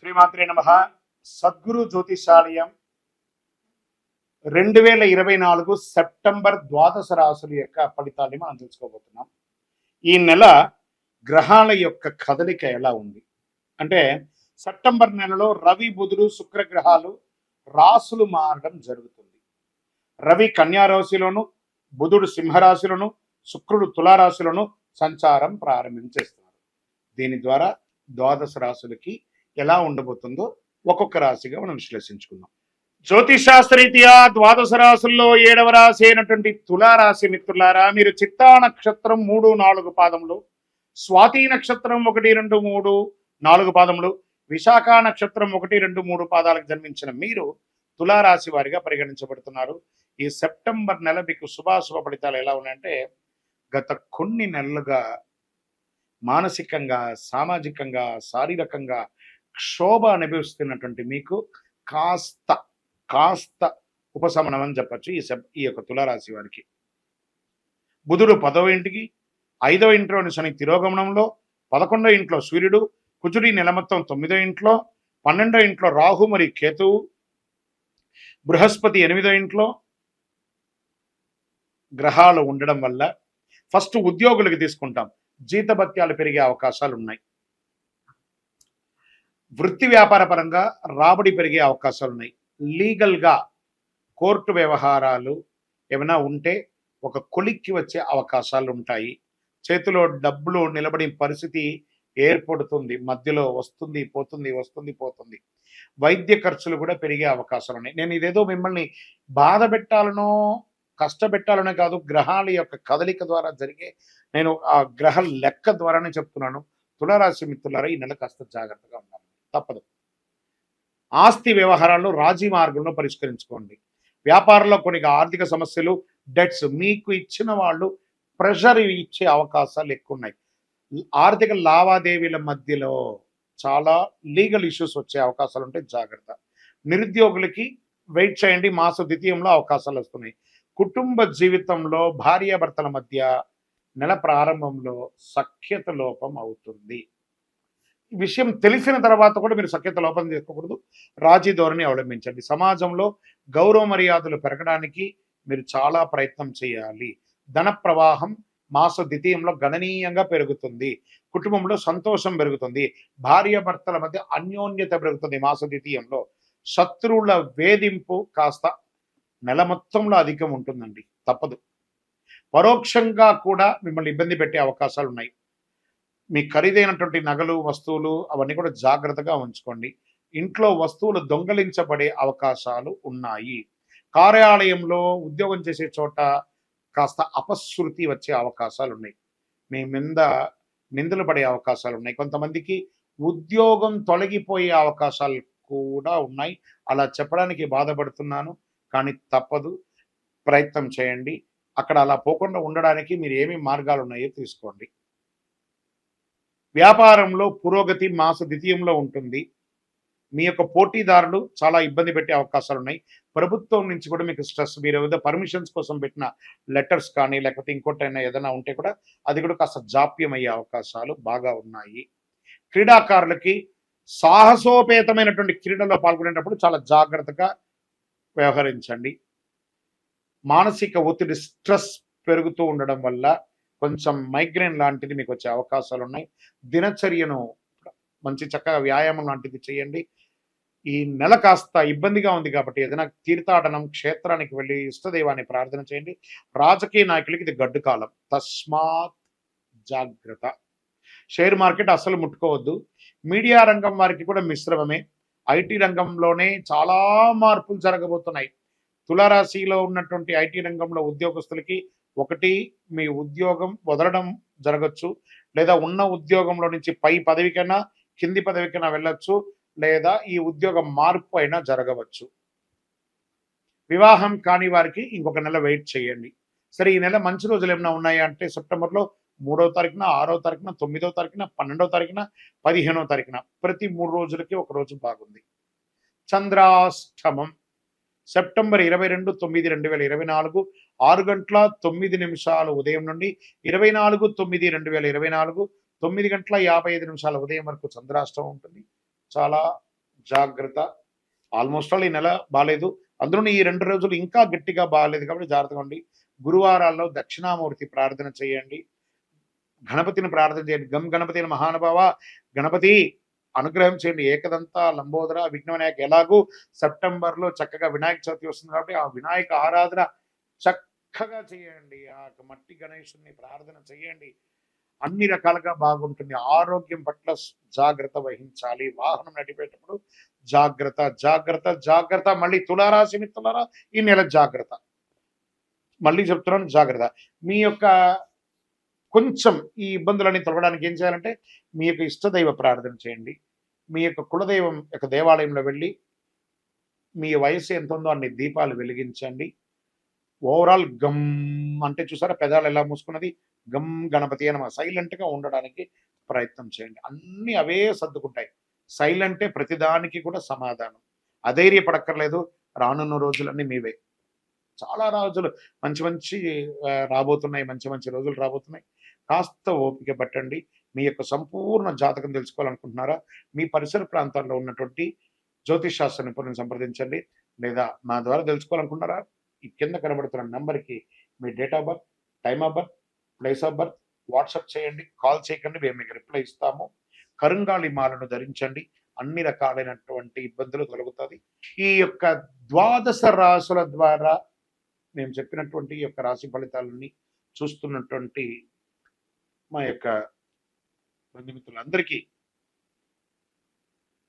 శ్రీమాత్రే నమః. సద్గురు జ్యోతిషాలయం 2024 సెప్టెంబర్ ద్వాదశ రాశుల యొక్క ఫలితాన్ని మనం తెలుసుకోబోతున్నాం. ఈ నెల గ్రహాల యొక్క కదలిక ఎలా ఉంది అంటే, సెప్టెంబర్ నెలలో రవి బుధుడు శుక్ర గ్రహాలు రాశులు మారడం జరుగుతుంది. రవి కన్యా రాశిలోను, బుధుడు సింహరాశిలోను, శుక్రుడు తులారాశిలోను సంచారం ప్రారంభించేస్తున్నారు. దీని ద్వారా ద్వాదశ రాశులకి ఎలా ఉండబోతుందో ఒక్కొక్క రాశిగా మనం విశ్లేషించుకుందాం. జ్యోతిషాస్త్రరీత్యా ద్వాదశ రాశుల్లో 7వ రాశి అయినటువంటి తులారాశి మిత్రులారా, మీరు చిత్తా నక్షత్రం 3, 4 పాదములు, స్వాతి నక్షత్రం 1, 2, 3, 4 పాదములు, విశాఖ నక్షత్రం 1, 2, 3 పాదాలకు జన్మించిన మీరు తులారాశి వారిగా పరిగణించబడుతున్నారు. ఈ సెప్టెంబర్ నెల మీకు శుభాశుభ ఫలితాలు ఎలా ఉన్నాయంటే, గత కొన్ని నెలలుగా మానసికంగా, సామాజికంగా, శారీరకంగా క్షోభ అనుభవిస్తున్నటువంటి మీకు కాస్త ఉపశమనం అని చెప్పచ్చు ఈ యొక్క తులారాశి వారికి. బుధుడు 10వ ఇంటికి, 5వ ఇంట్లోని శని తిరోగమనంలో, 11వ ఇంట్లో సూర్యుడు, కుజుడి నెల మొత్తం 9వ ఇంట్లో, 12వ ఇంట్లో రాహు మరియు కేతువు, బృహస్పతి 8వ ఇంట్లో గ్రహాలు ఉండడం వల్ల ఫస్ట్ ఉద్యోగులకు తీసుకుంటాం, జీతభత్యాలు పెరిగే అవకాశాలు ఉన్నాయి. వృత్తి వ్యాపార పరంగా రాబడి పెరిగే అవకాశాలు ఉన్నాయి. లీగల్గా కోర్టు వ్యవహారాలు ఏమైనా ఉంటే ఒక కొలిక్కి వచ్చే అవకాశాలు ఉంటాయి. చేతిలో డబ్బులు నిలబడి పరిస్థితి ఏర్పడుతుంది, మధ్యలో వస్తుంది పోతుంది. వైద్య ఖర్చులు కూడా పెరిగే అవకాశాలు ఉన్నాయి. నేను ఇదేదో మిమ్మల్ని బాధ పెట్టాలనో కష్టపెట్టాలనే కాదు, గ్రహాల యొక్క కదలిక ద్వారా జరిగే, నేను ఆ గ్రహ లెక్క ద్వారానే చెప్తున్నాను. తులారాశి మిత్రులారా, ఈ నెల కాస్త జాగ్రత్తగా ఉండాలి, తప్పదు. ఆస్తి వ్యవహారాల్లో రాజీ మార్గంలో పరిష్కరించుకోండి. వ్యాపారంలో కొన్ని ఆర్థిక సమస్యలు, డెట్స్ మీకు ఇచ్చిన వాళ్ళు ప్రెషర్ ఇచ్చే అవకాశాలు ఎక్కువ ఉన్నాయి. ఆర్థిక లావాదేవీల మధ్యలో చాలా లీగల్ ఇష్యూస్ వచ్చే అవకాశాలు ఉంటాయి, జాగ్రత్త. నిరుద్యోగులకి వెయిట్ చేయండి, మాస ద్వితీయంలో అవకాశాలు వస్తున్నాయి. కుటుంబ జీవితంలో భార్యాభర్తల మధ్య నెల ప్రారంభంలో సఖ్యత లోపం అవుతుంది. ఈ విషయం తెలిసిన తర్వాత కూడా మీరు సఖ్యత లోపం చేసుకోకూడదు, రాజీ ధోరణి అవలంబించండి. సమాజంలో గౌరవ మర్యాదలు పెరగడానికి మీరు చాలా ప్రయత్నం చేయాలి. ధన ప్రవాహం మాస ద్వితీయంలో గణనీయంగా పెరుగుతుంది. కుటుంబంలో సంతోషం పెరుగుతుంది. భార్యాభర్తల మధ్య అన్యోన్యత పెరుగుతుంది. మాస ద్వితీయంలో శత్రువుల వేధింపు కాస్త నెల మొత్తంలో అధికం ఉంటుందండి, తప్పదు. పరోక్షంగా కూడా మిమ్మల్ని ఇబ్బంది పెట్టే అవకాశాలు ఉన్నాయి. మీ ఖరీదైనటువంటి నగలు, వస్తువులు అవన్నీ కూడా జాగ్రత్తగా ఉంచుకోండి. ఇంట్లో వస్తువులు దొంగలించబడే అవకాశాలు ఉన్నాయి. కార్యాలయంలో ఉద్యోగం చేసే చోట కాస్త అపశృతి వచ్చే అవకాశాలు ఉన్నాయి. మీ మీద నిందలు పడే అవకాశాలు ఉన్నాయి. కొంతమందికి ఉద్యోగం తొలగిపోయే అవకాశాలు కూడా ఉన్నాయి. అలా చెప్పడానికి బాధపడుతున్నాను, కానీ తప్పదు, ప్రయత్నం చేయండి. అక్కడ అలా పోకుండా ఉండడానికి మీరు ఏమేమి మార్గాలు ఉన్నాయో తీసుకోండి. వ్యాపారంలో పురోగతి మాస ద్వితీయంలో ఉంటుంది. మీ యొక్క పోటీదారులు చాలా ఇబ్బంది పెట్టే అవకాశాలు ఉన్నాయి. ప్రభుత్వం నుంచి కూడా మీకు స్ట్రెస్, మీరు ఏదో పర్మిషన్స్ కోసం పెట్టిన లెటర్స్ కానీ లేకపోతే ఇంకోటైనా ఏదైనా ఉంటే కూడా అది కూడా కాస్త జాప్యం అయ్యే అవకాశాలు బాగా ఉన్నాయి. క్రీడాకారులకి సాహసోపేతమైనటువంటి క్రీడల్లో పాల్గొనేటప్పుడు చాలా జాగ్రత్తగా వ్యవహరించండి. మానసిక ఒత్తిడి, స్ట్రెస్ పెరుగుతూ ఉండడం వల్ల కొంచెం మైగ్రేన్ లాంటిది మీకు వచ్చే అవకాశాలు ఉన్నాయి. దినచర్యను మంచి చక్కగా వ్యాయామం లాంటిది చేయండి. ఈ నెల కాస్త ఇబ్బందిగా ఉంది కాబట్టి ఏదైనా తీర్థాటనం, క్షేత్రానికి వెళ్ళి ఇష్టదైవాన్ని ప్రార్థన చేయండి. రాజకీయ నాయకులకి ఇది గడ్డు కాలం, తస్మాత్ జాగ్రత్త. షేర్ మార్కెట్ అస్సలు ముట్టుకోవద్దు. మీడియా రంగం వారికి కూడా మిశ్రమమే. ఐటీ రంగంలోనే చాలా మార్పులు జరగబోతున్నాయి. తులారాశిలో ఉన్నటువంటి ఐటీ రంగంలో ఉద్యోగస్తులకి ఒకటి, మీ ఉద్యోగం వదలడం జరగచ్చు, లేదా ఉన్న ఉద్యోగంలో నుంచి పై పదవికైనా కింది పదవికైనా వెళ్ళొచ్చు, లేదా ఈ ఉద్యోగం మార్పు అయినా జరగవచ్చు. వివాహం కాని వారికి ఇంకొక నెల వెయిట్ చేయండి. సరే, ఈ నెల మంచి రోజులు ఏమైనా ఉన్నాయా అంటే, సెప్టెంబర్లో 3వ తారీఖున, 6వ తారీఖున, 9వ తారీఖున, 12వ తారీఖున, 15వ తారీఖున ప్రతి 3 రోజులకి ఒక రోజు బాగుంది. చంద్రాష్టమం సెప్టెంబర్ 22, 9, 2024 6:09 ఉదయం నుండి 24, 9, 2024 9:55 ఉదయం వరకు చంద్రాష్టమం ఉంటుంది. చాలా జాగ్రత్త. ఆల్మోస్ట్ ఆల్ ఈ నెల బాలేదు. అందులోని ఈ 2 రోజులు ఇంకా గట్టిగా బాలేదు కాబట్టి జాగ్రత్తగా ఉండి. గురువారాల్లో దక్షిణామూర్తి ప్రార్థన చేయండి. గణపతిని ప్రార్థన చేయండి. గం గణపతిని మహానుభావ, గణపతి అనుగ్రహం చేయండి. ఏకదంత, లంబోదర, విఘ్నవినాయక ఎలాగూ సెప్టెంబర్‌లో చక్కగా వినాయక చవితి వస్తుంది కాబట్టి ఆ వినాయక ఆరాధన చక్కగా చేయండి. ఆ మట్టి గణేశుడిని ప్రార్థన చేయండి. అన్ని రకాలుగా బాగుంటుంది. ఆరోగ్యం పట్ల జాగ్రత్త వహించాలి. వాహనం నడిపేటప్పుడు జాగ్రత్త, జాగ్రత్త, జాగ్రత్త. మళ్ళీ తులారాశి మిత్రులారా ఈ నెల జాగ్రత్త. మళ్ళీ చెప్తున్నాను జాగ్రత్త. మీ యొక్క కొంచెం ఈ ఇబ్బందులన్నీ తొలగడానికి ఏం చేయాలంటే మీ యొక్క ఇష్టదైవ ప్రార్థన చేయండి. మీ యొక్క కులదైవం యొక్క దేవాలయంలో వెళ్ళి మీ వయస్సు ఎంత ఉందో అన్ని దీపాలు వెలిగించండి. ఓవరాల్ గమ్ అంటే చూసారా పెదాలు ఎలా మూసుకున్నది? గమ్ గణపతి అని సైలెంట్‌గా ఉండడానికి ప్రయత్నం చేయండి. అన్నీ అవే సర్దుకుంటాయి. సైలెంటే ప్రతిదానికి కూడా సమాధానం. అధైర్యపడక్కర్లేదు. రానున్న రోజులన్నీ మీవే. చాలా రోజులు మంచి మంచి రాబోతున్నాయి. మంచి మంచి రోజులు రాబోతున్నాయి. కాస్త ఓపిక పట్టండి. మీ యొక్క సంపూర్ణ జాతకం తెలుసుకోవాలనుకుంటున్నారా? మీ పరిసర ప్రాంతాల్లో ఉన్నటువంటి జ్యోతిష్ శాస్త్ర నిపుణులను సంప్రదించండి. లేదా మా ద్వారా తెలుసుకోవాలనుకుంటున్నారా? ఈ కింద కనబడుతున్న నంబర్‌కి మీ date of birth, time of birth, place of birth WhatsApp చేయండి. కాల్ చేయకండి. మేము మీకు రిప్లై ఇస్తాము. కరుంగాళి మాలను ధరించండి. అన్ని రకాలైనటువంటి ఇబ్బందులు తొలగుతాది. ఈ యొక్క ద్వాదశ రాసుల ద్వారా మేము చెప్పినటువంటి ఈ యొక్క రాశి ఫలితాలన్నీ చూస్తున్నటువంటి మా యొక్క బంధుమిత్రులందరికీ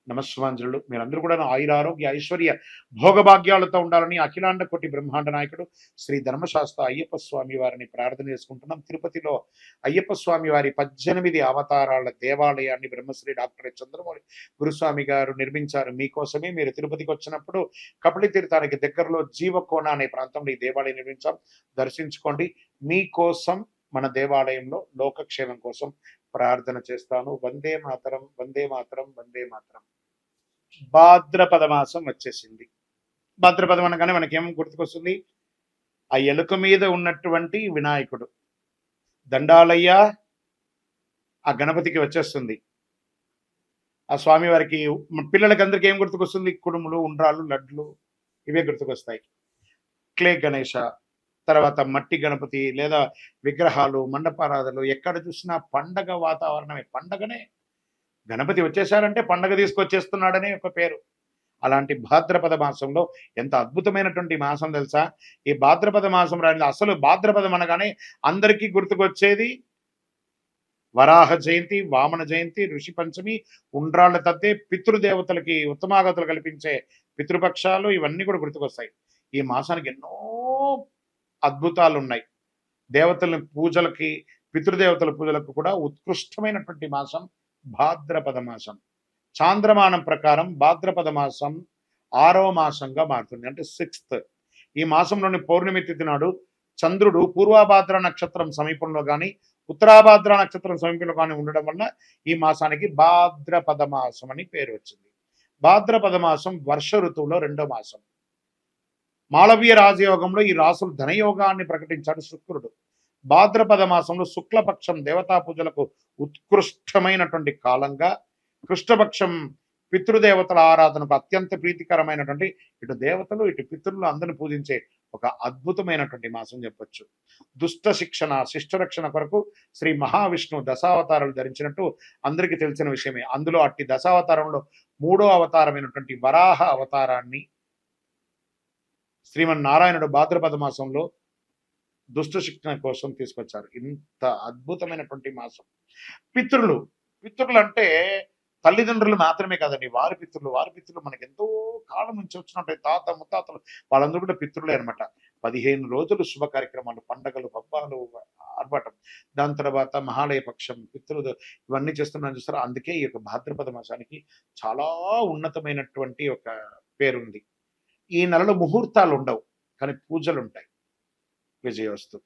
నమస్సుమాంజలు. మీరందరూ కూడా ఆయురారోగ్య ఐశ్వర్య భోగభాగ్యాలతో ఉండాలని అఖిలాండ కోటి బ్రహ్మాండ నాయకుడు శ్రీ ధర్మశాస్త్ర అయ్యప్ప స్వామి వారిని ప్రార్థన చేసుకుంటున్నాం. తిరుపతిలో అయ్యప్ప స్వామి వారి 18 అవతారాల దేవాలయాన్ని బ్రహ్మశ్రీ డాక్టర్ చంద్రమౌళి గురుస్వామి గారు నిర్మించారు. మీకోసమే మీరు తిరుపతికి వచ్చినప్పుడు కపిలి తీర్థానికి దగ్గరలో జీవకోణ అనే ప్రాంతంలో ఈ దేవాలయం నిర్మించాం. దర్శించుకోండి. మీకోసం మన దేవాలయంలో లోకక్షేమం కోసం ప్రార్థన చేస్తాను. వందే మాతరం, వందే మాతరం, వందే మాతరం. భాద్రపద మాసం వచ్చేసింది. భాద్రపదం అనగానే మనకేం గుర్తుకొస్తుంది? ఆ ఎలుక మీద ఉన్నటువంటి వినాయకుడు. దండాలయ్య ఆ గణపతికి వచ్చేస్తుంది. ఆ స్వామి వారికి పిల్లలకి అందరికి ఏం గుర్తుకొస్తుంది? కుడుములు, ఉండ్రాళ్ళు, లడ్లు ఇవే గుర్తుకొస్తాయి. క్లే గణేష, తర్వాత మట్టి గణపతి లేదా విగ్రహాలు, మండపారాధనలు ఎక్కడ చూసినా పండగ వాతావరణమే. పండగనే. గణపతి వచ్చేసారంటే పండగ తీసుకొచ్చేస్తున్నాడనే ఒక పేరు. అలాంటి భాద్రపద మాసంలో ఎంత అద్భుతమైనటువంటి మాసం తెలుసా? ఈ భాద్రపద మాసం రాని అసలు భాద్రపదం అనగానే అందరికీ గుర్తుకొచ్చేది వరాహ జయంతి, వామన జయంతి, ఋషి పంచమి, ఉండ్రాళ్ల తద్దే, పితృదేవతలకి ఉత్తమాగతులు కల్పించే పితృపక్షాలు ఇవన్నీ కూడా గుర్తుకొస్తాయి. ఈ మాసానికి ఎన్నో అద్భుతాలు ఉన్నాయి. దేవతల పూజలకి, పితృదేవతల పూజలకు కూడా ఉత్కృష్టమైనటువంటి మాసం భాద్రపద మాసం. చాంద్రమానం ప్రకారం భాద్రపద మాసం 6వ మాసంగా మారుతుంది. అంటే 6th. ఈ మాసంలోని పౌర్ణమి తిథి నాడు చంద్రుడు పూర్వభాద్ర నక్షత్రం సమీపంలో కానీ ఉత్తరాభాద్ర నక్షత్రం సమీపంలో కానీ ఉండడం వల్ల ఈ మాసానికి భాద్రపద మాసం అని పేరు వచ్చింది. భాద్రపద మాసం వర్ష ఋతువులో 2వ మాసం. మాళవీయ రాజయోగంలో ఈ రాసులు ధనయోగాన్ని ప్రకటించాడు శుక్రుడు. భాద్రపద మాసంలో శుక్లపక్షం దేవతా పూజలకు ఉత్కృష్టమైనటువంటి కాలంగా, కృష్ణపక్షం పితృదేవతల ఆరాధనకు అత్యంత ప్రీతికరమైనటువంటి ఇటు దేవతలు ఇటు పితృలు అందరిని పూజించే ఒక అద్భుతమైనటువంటి మాసం చెప్పొచ్చు. దుష్ట శిక్షణ, శిష్టరక్షణ కొరకు శ్రీ మహావిష్ణువు దశావతారాలు ధరించినట్టు అందరికీ తెలిసిన విషయమే. అందులో అట్టి దశావతారంలో 3వ అవతారమైనటువంటి వరాహ అవతారాన్ని శ్రీమన్నారాయణుడు భాద్రపద మాసంలో దుష్ట శిక్షణ కోసం తీసుకొచ్చారు. ఇంత అద్భుతమైనటువంటి మాసం. పితృలు అంటే తల్లిదండ్రులు మాత్రమే కాదండి, వారి పితృలు మనకి ఎంతో కాలం నుంచి వచ్చినట్టు తాత ముత్తాతలు వాళ్ళందరూ కూడా పితృలే అనమాట. 15 రోజులు శుభ కార్యక్రమాలు, పండగలు, పబ్బాలు, ఆర్భాటం. దాని తర్వాత మహాలయ పక్షం, పితృలు ఇవన్నీ చేస్తున్నాను చూస్తారా. అందుకే ఈ యొక్క భాద్రపద మాసానికి చాలా ఉన్నతమైనటువంటి ఒక పేరుంది. ఈ నెలలో ముహూర్తాలు ఉండవు, కానీ పూజలు ఉంటాయి. విజయోస్తు.